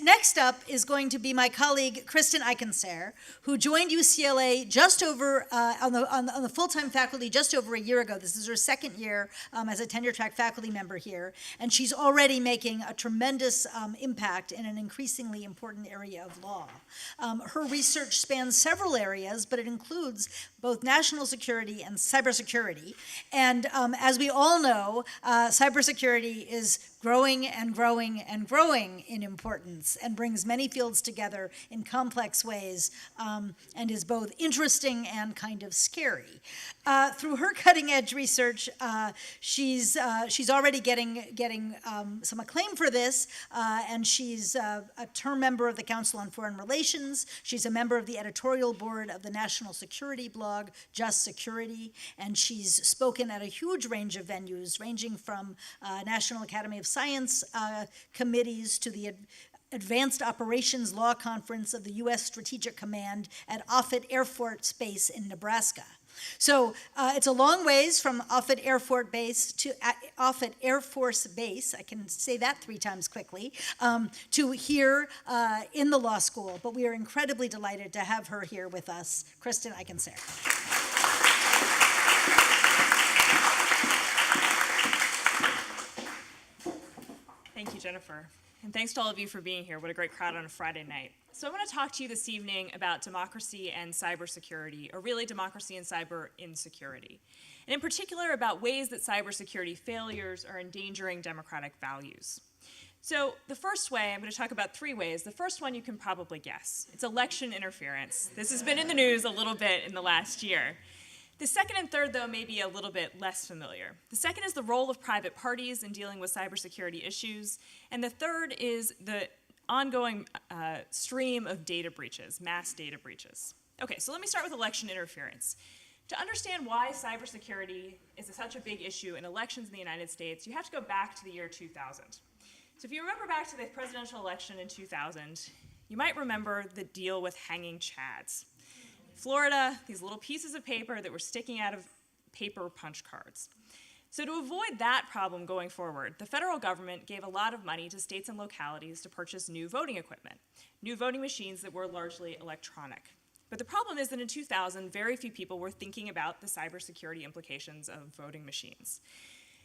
Next up is going to be my colleague, Kristen Eichensehr, who joined UCLA just over, on the full-time faculty just over a year ago. This is her second year as a tenure-track faculty member here, and she's already making a tremendous impact in an increasingly important area of law. Her research spans several areas, but it includes both national security and cybersecurity. And as we all know, cybersecurity is growing and growing and growing in importance and brings many fields together in complex ways and is both interesting and kind of scary. Through her cutting-edge research, she's already getting some acclaim for this, and she's a term member of the Council on Foreign Relations. She's a member of the editorial board of the national security blog, Just Security, and she's spoken at a huge range of venues, ranging from National Academy of Science committees to the Advanced Operations Law Conference of the U.S. Strategic Command at Offutt Air Force Base in Nebraska. So it's a long ways from Offutt Air Force Base to Offutt Air Force Base, I can say that 3 times quickly, to here in the law school. But we are incredibly delighted to have her here with us, Kristen Eichensehr. Thank you, Jennifer. And thanks to all of you for being here. What a great crowd on a Friday night. So I want to talk to you this evening about democracy and cybersecurity, or really democracy and cyber insecurity. And in particular about ways that cybersecurity failures are endangering democratic values. So the first way, I'm going to talk about 3 ways. The first one you can probably guess. It's election interference. This has been in the news a little bit in the last year. The second and third, though, may be a little bit less familiar. The second is the role of private parties in dealing with cybersecurity issues. And the third is the ongoing stream of data breaches, mass data breaches. Okay, so let me start with election interference. To understand why cybersecurity is such a big issue in elections in the United States, you have to go back to the year 2000. So if you remember back to the presidential election in 2000, you might remember the deal with hanging chads. Florida, these little pieces of paper that were sticking out of paper punch cards. So to avoid that problem going forward, the federal government gave a lot of money to states and localities to purchase new voting equipment, new voting machines that were largely electronic. But the problem is that in 2000, very few people were thinking about the cybersecurity implications of voting machines.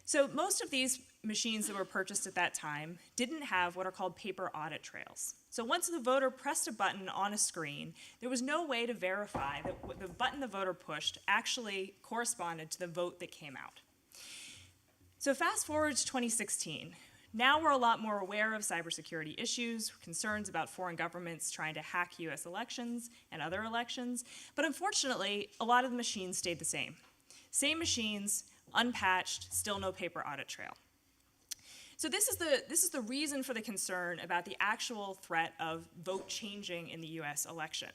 So most of these machines that were purchased at that time didn't have what are called paper audit trails. So once the voter pressed a button on a screen, there was no way to verify that the button the voter pushed actually corresponded to the vote that came out. So fast forward to 2016. Now we're a lot more aware of cybersecurity issues, concerns about foreign governments trying to hack US elections and other elections, but unfortunately, a lot of the machines stayed the same. Same machines, unpatched, still no paper audit trail. So this is the reason for the concern about the actual threat of vote changing in the US election.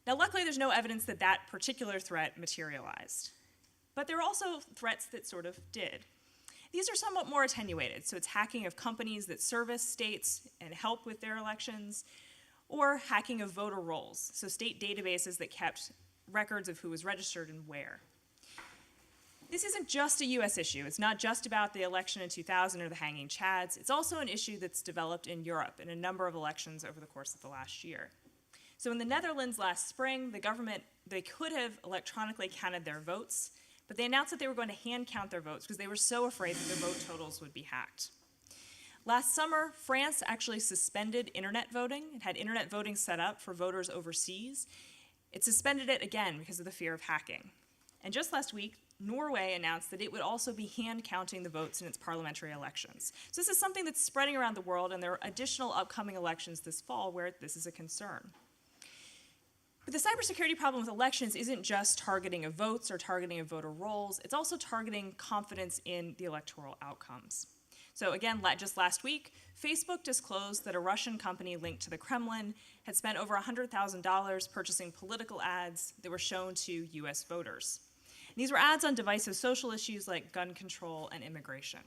Now luckily there's no evidence that that particular threat materialized. But there are also threats that sort of did. These are somewhat more attenuated, so it's hacking of companies that service states and help with their elections, or hacking of voter rolls, so state databases that kept records of who was registered and where. This isn't just a US issue. It's not just about the election in 2000 or the hanging chads. It's also an issue that's developed in Europe in a number of elections over the course of the last year. So in the Netherlands last spring, the government, they could have electronically counted their votes, but they announced that they were going to hand count their votes because they were so afraid that their vote totals would be hacked. Last summer, France actually suspended internet voting. It had internet voting set up for voters overseas. It suspended it again because of the fear of hacking. And just last week, Norway announced that it would also be hand counting the votes in its parliamentary elections. So this is something that's spreading around the world, and there are additional upcoming elections this fall where this is a concern. But the cybersecurity problem with elections isn't just targeting of votes or targeting of voter rolls, it's also targeting confidence in the electoral outcomes. So again, just last week, Facebook disclosed that a Russian company linked to the Kremlin had spent over $100,000 purchasing political ads that were shown to US voters. These were ads on divisive social issues like gun control and immigration.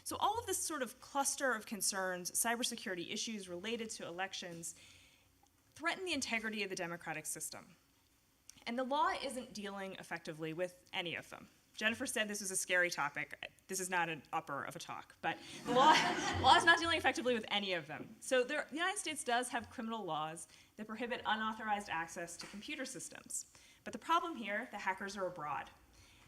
So all of this sort of cluster of concerns, cybersecurity issues related to elections, threaten the integrity of the democratic system. And the law isn't dealing effectively with any of them. Jennifer said this was a scary topic. This is not an upper of a talk, but the law is not dealing effectively with any of them. So the United States does have criminal laws that prohibit unauthorized access to computer systems. But the problem here, the hackers are abroad.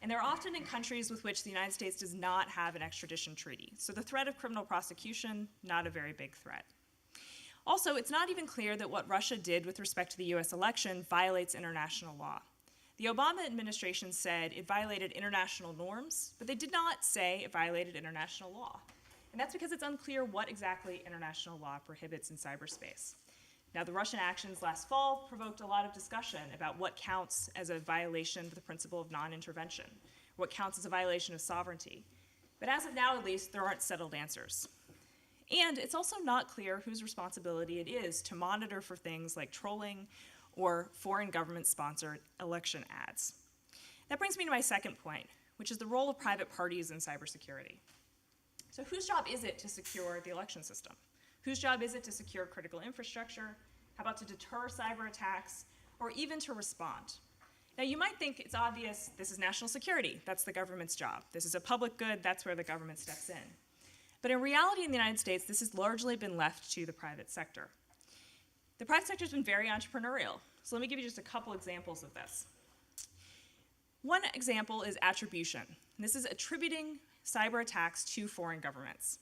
And they're often in countries with which the United States does not have an extradition treaty. So the threat of criminal prosecution, not a very big threat. Also, it's not even clear that what Russia did with respect to the US election violates international law. The Obama administration said it violated international norms, but they did not say it violated international law. And that's because it's unclear what exactly international law prohibits in cyberspace. Now, the Russian actions last fall provoked a lot of discussion about what counts as a violation of the principle of non-intervention, what counts as a violation of sovereignty. But as of now, at least, there aren't settled answers. And it's also not clear whose responsibility it is to monitor for things like trolling or foreign government-sponsored election ads. That brings me to my second point, which is the role of private parties in cybersecurity. So whose job is it to secure the election system? Whose job is it to secure critical infrastructure? How about to deter cyber attacks, or even to respond? Now, you might think it's obvious this is national security. That's the government's job. This is a public good. That's where the government steps in. But in reality, in the United States, this has largely been left to the private sector. The private sector has been very entrepreneurial. So let me give you just a couple examples of this. One example is attribution. And this is attributing cyber attacks to foreign governments.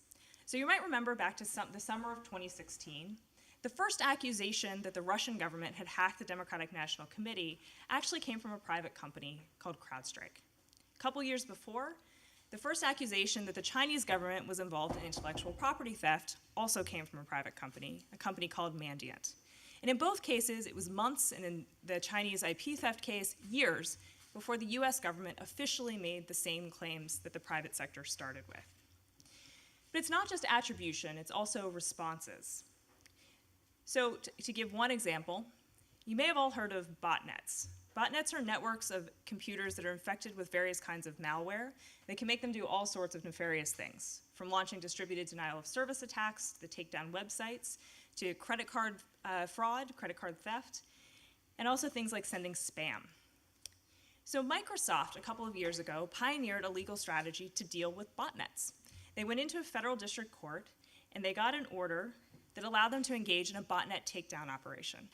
So you might remember back to the summer of 2016, the first accusation that the Russian government had hacked the Democratic National Committee actually came from a private company called CrowdStrike. A couple years before, the first accusation that the Chinese government was involved in intellectual property theft also came from a private company, a company called Mandiant. And in both cases, it was months, and in the Chinese IP theft case, years, before the US government officially made the same claims that the private sector started with. But it's not just attribution, it's also responses. So to give one example, you may have all heard of botnets. Botnets are networks of computers that are infected with various kinds of malware. They can make them do all sorts of nefarious things, from launching distributed denial of service attacks, to take down websites, to credit card fraud, credit card theft, and also things like sending spam. So Microsoft, a couple of years ago, pioneered a legal strategy to deal with botnets. They went into a federal district court, and they got an order that allowed them to engage in a botnet takedown operation.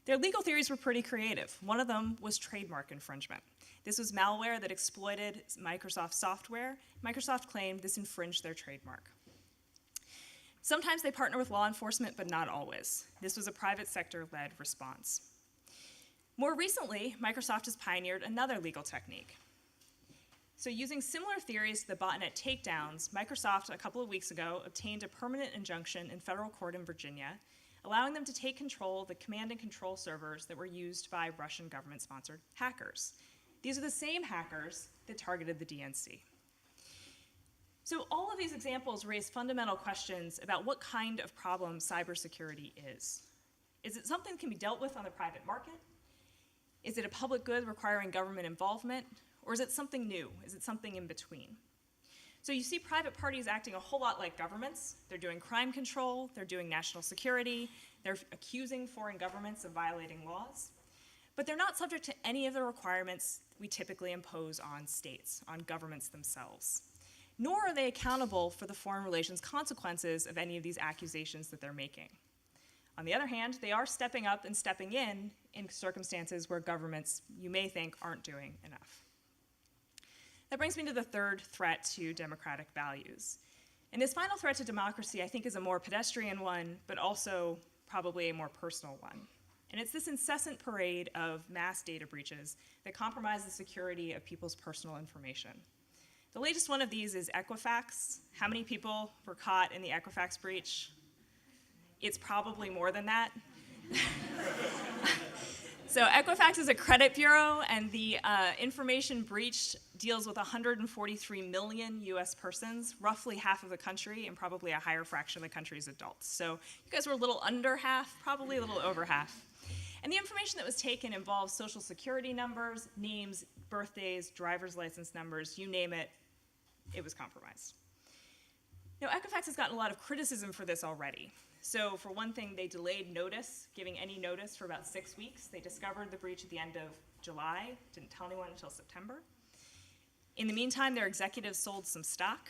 Their legal theories were pretty creative. One of them was trademark infringement. This was malware that exploited Microsoft software. Microsoft claimed this infringed their trademark. Sometimes they partner with law enforcement, but not always. This was a private sector-led response. More recently, Microsoft has pioneered another legal technique. So using similar theories to the botnet takedowns, Microsoft, a couple of weeks ago, obtained a permanent injunction in federal court in Virginia, allowing them to take control of the command and control servers that were used by Russian government-sponsored hackers. These are the same hackers that targeted the DNC. So all of these examples raise fundamental questions about what kind of problem cybersecurity is. Is it something that can be dealt with on the private market? Is it a public good requiring government involvement? Or is it something new? Is it something in between? So you see private parties acting a whole lot like governments. They're doing crime control, they're doing national security, they're accusing foreign governments of violating laws. But they're not subject to any of the requirements we typically impose on states, on governments themselves. Nor are they accountable for the foreign relations consequences of any of these accusations that they're making. On the other hand, they are stepping up and stepping in circumstances where governments, you may think, aren't doing enough. That brings me to the third threat to democratic values. And this final threat to democracy, I think, is a more pedestrian one, but also probably a more personal one. And it's this incessant parade of mass data breaches that compromise the security of people's personal information. The latest one of these is Equifax. How many people were caught in the Equifax breach? It's probably more than that. So Equifax is a credit bureau, and the information breached deals with 143 million US persons, roughly half of the country, and probably a higher fraction of the country's adults. So you guys were a little under half, probably a little over half. And the information that was taken involves social security numbers, names, birthdays, driver's license numbers, you name it, it was compromised. Now, Equifax has gotten a lot of criticism for this already. So for one thing, they delayed notice, giving any notice for about 6 weeks. They discovered the breach at the end of July, didn't tell anyone until September. In the meantime, their executives sold some stock.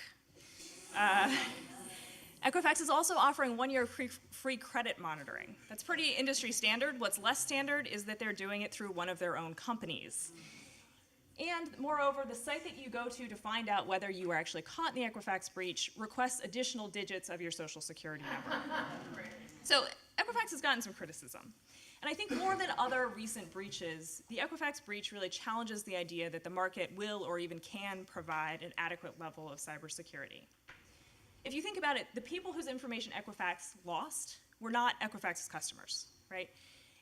Equifax is also offering 1-year free credit monitoring. That's pretty industry standard. What's less standard is that they're doing it through one of their own companies. And moreover, the site that you go to find out whether you were actually caught in the Equifax breach requests additional digits of your social security number. So Equifax has gotten some criticism. And I think more than other recent breaches, the Equifax breach really challenges the idea that the market will or even can provide an adequate level of cybersecurity. If you think about it, the people whose information Equifax lost were not Equifax's customers, right?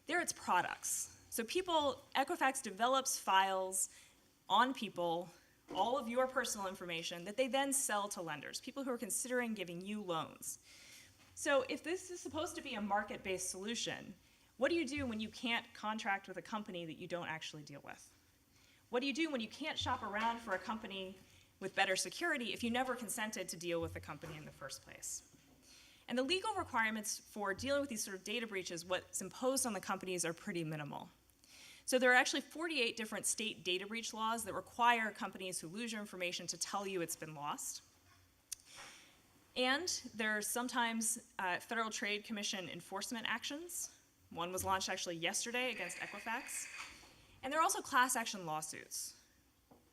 They're its products. So Equifax develops files on people, all of your personal information, that they then sell to lenders, people who are considering giving you loans. So if this is supposed to be a market-based solution, what do you do when you can't contract with a company that you don't actually deal with? What do you do when you can't shop around for a company with better security if you never consented to deal with the company in the first place? And the legal requirements for dealing with these sort of data breaches, what's imposed on the companies, are pretty minimal. So there are actually 48 different state data breach laws that require companies who lose your information to tell you it's been lost. And there are sometimes Federal Trade Commission enforcement actions. One was launched actually yesterday against Equifax. And there are also class action lawsuits.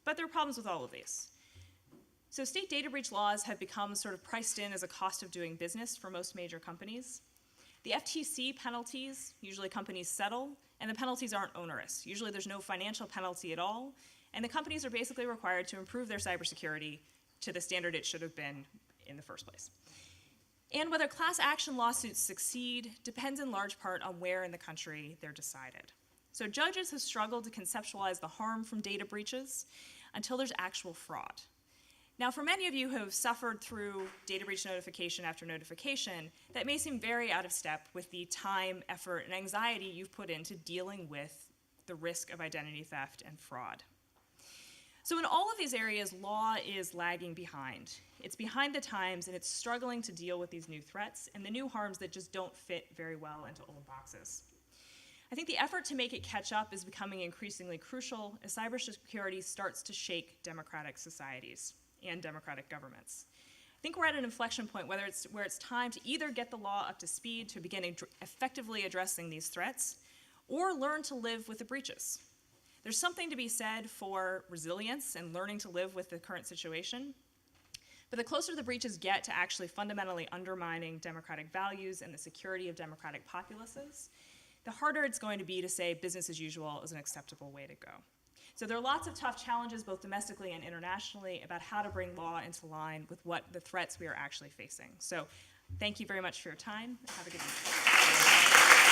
But there are problems with all of these. So state data breach laws have become sort of priced in as a cost of doing business for most major companies. The FTC penalties, usually companies settle, and the penalties aren't onerous. Usually there's no financial penalty at all, and the companies are basically required to improve their cybersecurity to the standard it should have been in the first place. And whether class action lawsuits succeed depends in large part on where in the country they're decided. So judges have struggled to conceptualize the harm from data breaches until there's actual fraud. Now, for many of you who have suffered through data breach notification after notification, that may seem very out of step with the time, effort, and anxiety you've put into dealing with the risk of identity theft and fraud. So in all of these areas, law is lagging behind. It's behind the times, and it's struggling to deal with these new threats and the new harms that just don't fit very well into old boxes. I think the effort to make it catch up is becoming increasingly crucial as cybersecurity starts to shake democratic societies and democratic governments. I think we're at an inflection point where it's time to either get the law up to speed to begin effectively addressing these threats, or learn to live with the breaches. There's something to be said for resilience and learning to live with the current situation, but the closer the breaches get to actually fundamentally undermining democratic values and the security of democratic populaces, the harder it's going to be to say business as usual is an acceptable way to go. So there are lots of tough challenges, both domestically and internationally, about how to bring law into line with what the threats we are actually facing. So thank you very much for your time. Have a good evening.